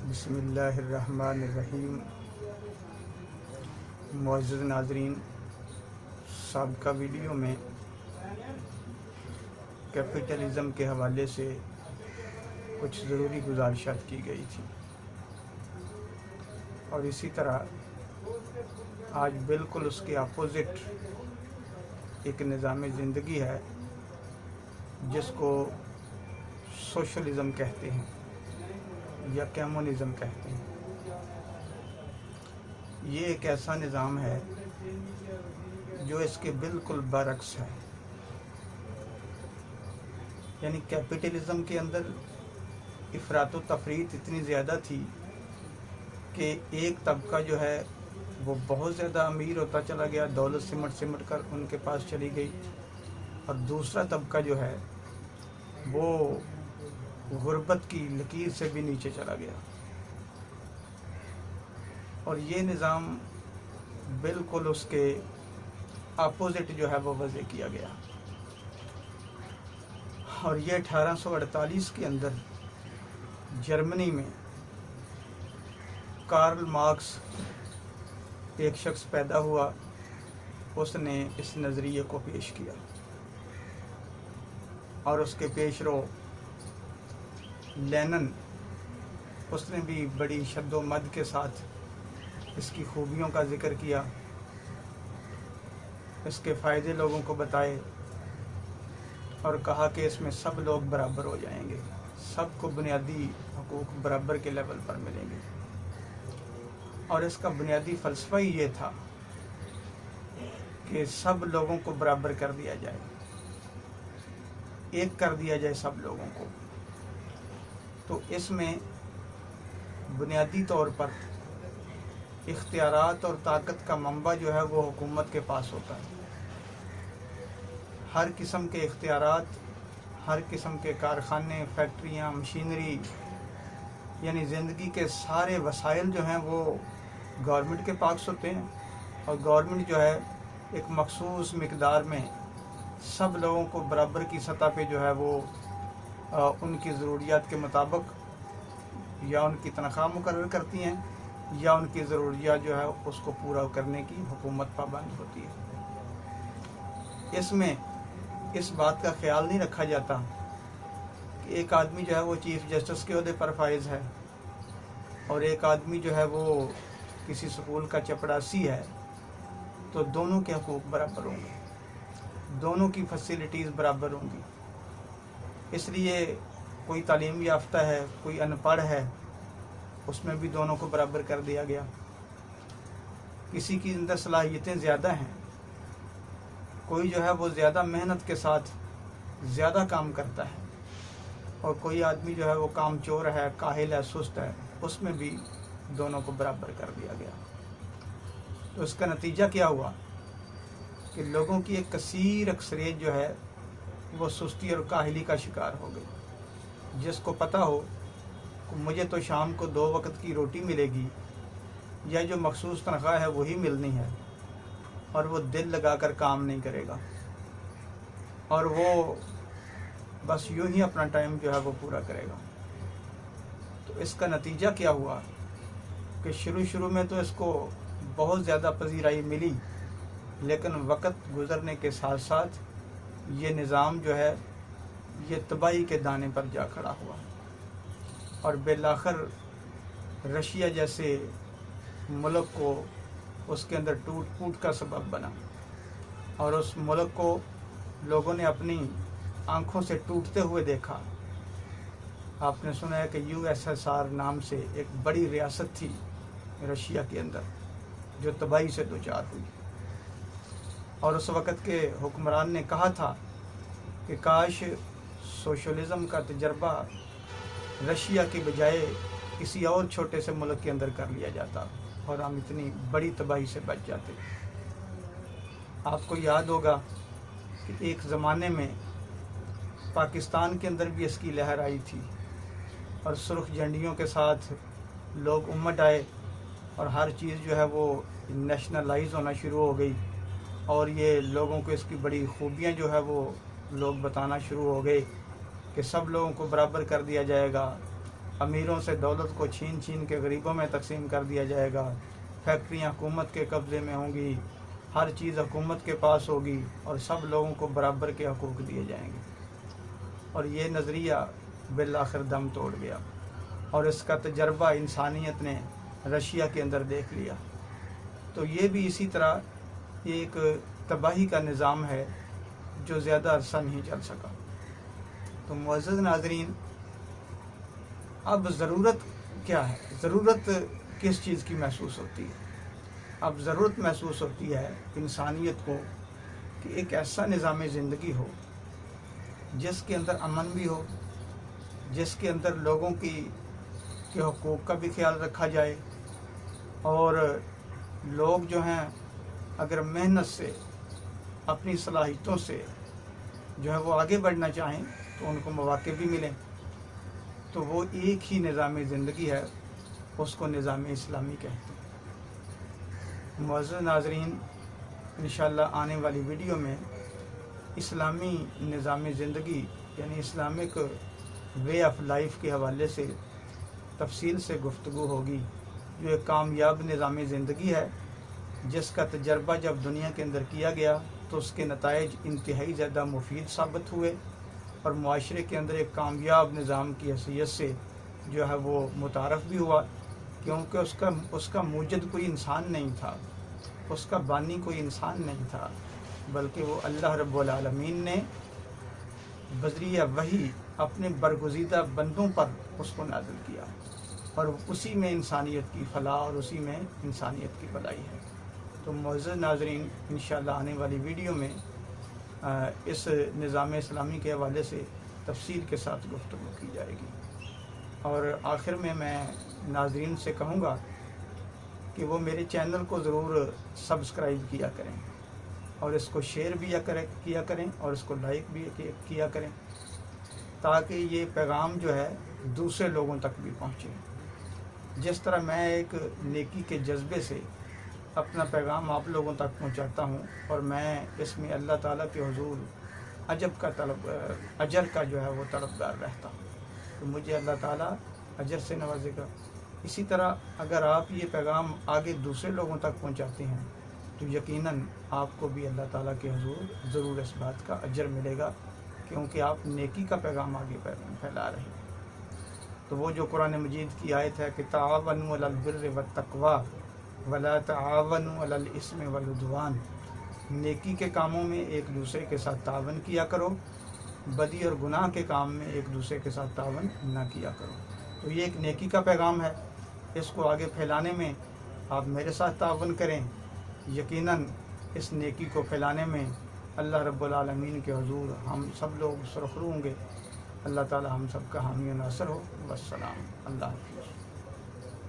बिस्मिल्लाहिर्रहमानिर्रहीम। मुअज़्ज़ज़ नाज़रीन, साबिक़ा वीडियो में कैपिटलिज़म के हवाले से कुछ ज़रूरी गुज़ारिशात की गई थी और इसी तरह आज बिल्कुल उसके अपोज़िट एक निज़ाम ज़िंदगी है जिसको सोशलिज़म कहते हैं या कम्युनिज़म कहते हैं। ये एक ऐसा निज़ाम है जो इसके बिल्कुल बरक्स है। यानी कैपिटलिज़म के अंदर इफ़रात व तफरीत इतनी ज़्यादा थी कि एक तबका जो है वो बहुत ज़्यादा अमीर होता चला गया, दौलत सिमट कर उनके पास चली गई, और दूसरा तबका जो है वो गुर्बत की लकीर से भी नीचे चला गया। और ये निज़ाम बिल्कुल उसके अपोज़िट जो है वो वज़े किया गया। और ये 1848 के अंदर जर्मनी में कार्ल मार्क्स एक शख्स पैदा हुआ, उसने इस नज़रिए को पेश किया और उसके पेशरो लेनिन, उसने भी बड़ी शद्दो मद के साथ इसकी खूबियों का ज़िक्र किया, इसके फ़ायदे लोगों को बताए और कहा कि इसमें सब लोग बराबर हो जाएंगे, सबको बुनियादी हकूक़ बराबर के लेवल पर मिलेंगे। और इसका बुनियादी फ़लसफ़ा ही ये था कि सब लोगों को बराबर कर दिया जाए, एक कर दिया जाए सब लोगों को। तो इसमें बुनियादी तौर पर इख्तियारात और ताकत का मंबा जो है वो हुकूमत के पास होता है। हर किस्म के इख्तियारात, हर किस्म के कारखाने, फैक्ट्रियाँ, मशीनरी, यानी ज़िंदगी के सारे वसाइल जो हैं वो गवर्नमेंट के पास होते हैं। और गवर्नमेंट जो है एक मखसूस मिक़दार में सब लोगों को बराबर की सतह पे जो है वो उनकी ज़रूरियात के मुताबिक या उनकी तनख्वाह मुकर्रर करती हैं या उनकी ज़रूरियात जो है उसको पूरा करने की हुकूमत पाबंद होती है। इसमें इस बात का ख्याल नहीं रखा जाता कि एक आदमी जो है वो चीफ़ जस्टिस के ओहदे पर फाइज है और एक आदमी जो है वो किसी स्कूल का चपड़ासी है, तो दोनों के हकूक़ बराबर होंगे, दोनों की फैसिलिटीज़ बराबर होंगी। इसलिए कोई तालीम याफ्ता है, कोई अनपढ़ है, उसमें भी दोनों को बराबर कर दिया गया। किसी की अंदर सलाहियतें ज़्यादा हैं, कोई जो है वो ज़्यादा मेहनत के साथ ज़्यादा काम करता है, और कोई आदमी जो है वो कामचोर है, काहिल है, सुस्त है, उसमें भी दोनों को बराबर कर दिया गया। तो इसका नतीजा क्या हुआ कि लोगों की एक कसीर अक्सरियत जो है वो सुस्ती और काहिली का शिकार हो गई। जिसको पता हो कि मुझे तो शाम को 2 वक्त की रोटी मिलेगी या जो मखसूस तनख्वाह है वही मिलनी है, और वो दिल लगाकर काम नहीं करेगा और वो बस यूं ही अपना टाइम जो है वो पूरा करेगा। तो इसका नतीजा क्या हुआ कि शुरू में तो इसको बहुत ज़्यादा पजीराई मिली, लेकिन वक्त गुज़रने के साथ साथ ये निज़ाम जो है ये तबाही के दाने पर जा खड़ा हुआ और बिलाखिर रशिया जैसे मुल्क को उसके अंदर टूट फूट का सबब बना और उस मुल्क को लोगों ने अपनी आंखों से टूटते हुए देखा। आपने सुना है कि USSR नाम से एक बड़ी रियासत थी रशिया के अंदर जो तबाही से दोचार हुई, और उस वक़्त के हुक्मरान ने कहा था कि काश सोशलिज़म का तजर्बा रशिया के बजाय किसी और छोटे से मुल्क के अंदर कर लिया जाता और हम इतनी बड़ी तबाही से बच जाते। आपको याद होगा कि एक ज़माने में पाकिस्तान के अंदर भी इसकी लहर आई थी और सुर्ख झंडियों के साथ लोग उमड़ आए और हर चीज़ जो है वो नेशनलाइज होना शुरू हो गई और ये लोगों को इसकी बड़ी खूबियाँ जो है वो लोग बताना शुरू हो गए कि सब लोगों को बराबर कर दिया जाएगा, अमीरों से दौलत को छीन छीन के गरीबों में तकसीम कर दिया जाएगा, फैक्ट्रियाँ हुकूमत के कब्ज़े में होंगी, हर चीज़ हुकूमत के पास होगी और सब लोगों को बराबर के हकूक़ दिए जाएंगे। और ये नज़रिया बिलाखिर दम तोड़ गया और इसका तजर्बा इंसानियत ने रशिया के अंदर देख लिया। तो ये भी इसी तरह एक तबाही का निज़ाम है जो ज़्यादा अरसा नहीं चल सका। तो मुअज़्ज़ज़ नाज़रीन, अब ज़रूरत क्या है? ज़रूरत किस चीज़ की महसूस होती है? अब ज़रूरत महसूस होती है इंसानियत को कि एक ऐसा निज़ाम ज़िंदगी हो जिसके अंदर अमन भी हो, जिसके अंदर लोगों के हुकूक़ का भी ख्याल रखा जाए, और लोग जो हैं अगर मेहनत से अपनी सलाहियतों से जो है वो आगे बढ़ना चाहें तो उनको मौक़े भी मिलें। तो वो एक ही निज़ाम ज़िंदगी है, उसको निज़ाम इस्लामी कहते हैं। मुअज़्ज़ज़ नाज़रीन, इंशाअल्लाह आने वाली वीडियो में इस्लामी निज़ाम ज़िंदगी यानी इस्लामिक वे ऑफ लाइफ के हवाले से तफसील से गुफ्तगू होगी, जो एक कामयाब निज़ाम ज़िंदगी है जिसका तजर्बा जब दुनिया के अंदर किया गया तो उसके नताइज इंतहाई ज़्यादा मुफीद साबित हुए और मुआशरे के अंदर एक कामयाब निज़ाम की हैसियत से जो है वो मुतारफ़ भी हुआ, क्योंकि उसका मूजद कोई इंसान नहीं था, उसका बानी कोई इंसान नहीं था, बल्कि वो अल्लाह रब्बुल आलमीन ने बज़रिया वही अपने बरगुज़ीदा बंदों पर उसको नाज़िल किया और उसी में इंसानियत की फलाह और उसी में इंसानियत की भलाई है। तो मुअज़्ज़ज़ नाज़रीन, इंशाअल्लाह आने वाली वीडियो में इस निज़ाम इस्लामी के हवाले से तफसील के साथ गुफ्तगू की जाएगी। और आखिर में मैं नाज़रीन से कहूँगा कि वो मेरे चैनल को ज़रूर सब्सक्राइब किया करें और इसको शेयर भी किया करें और इसको लाइक भी किया करें, ताकि ये पैगाम जो है दूसरे लोगों तक भी पहुँचे। जिस तरह मैं एक नेकी के जज्बे से अपना पैगाम आप लोगों तक पहुँचाता हूँ और मैं इसमें अल्लाह ताला के हुज़ूर अजर का जो है वो तलबगार रहता हूँ, तो मुझे अल्लाह ताला अजर से नवाजेगा। इसी तरह अगर आप ये पैगाम आगे दूसरे लोगों तक पहुँचाते हैं तो यकीनन आपको भी अल्लाह ताला के हुज़ूर ज़रूर इस बात का अजर मिलेगा, क्योंकि आप नेकी का पैगाम आगे फैला रहे हैं। तो वो जो कुरान मजीद की आयत है कि तावनु अलल बिर्रि वत तक़वा वला तावनु अलल इस्मि वल उद्वान, नेकी के कामों में एक दूसरे के साथ तावन किया करो, बदी और गुनाह के काम में एक दूसरे के साथ तावन ना किया करो। तो ये एक नेकी का पैगाम है, इसको आगे फैलाने में आप मेरे साथ तावन करें। यकीनन इस नेकी को फैलाने में अल्लाह रब्बुल आलमीन के हुज़ूर हम सब लोग सुरखरू होंगे। अल्लाह ताला हम सब का हामी और नासर हो। वस्सलाम। अल्लाह हाफ़िज़।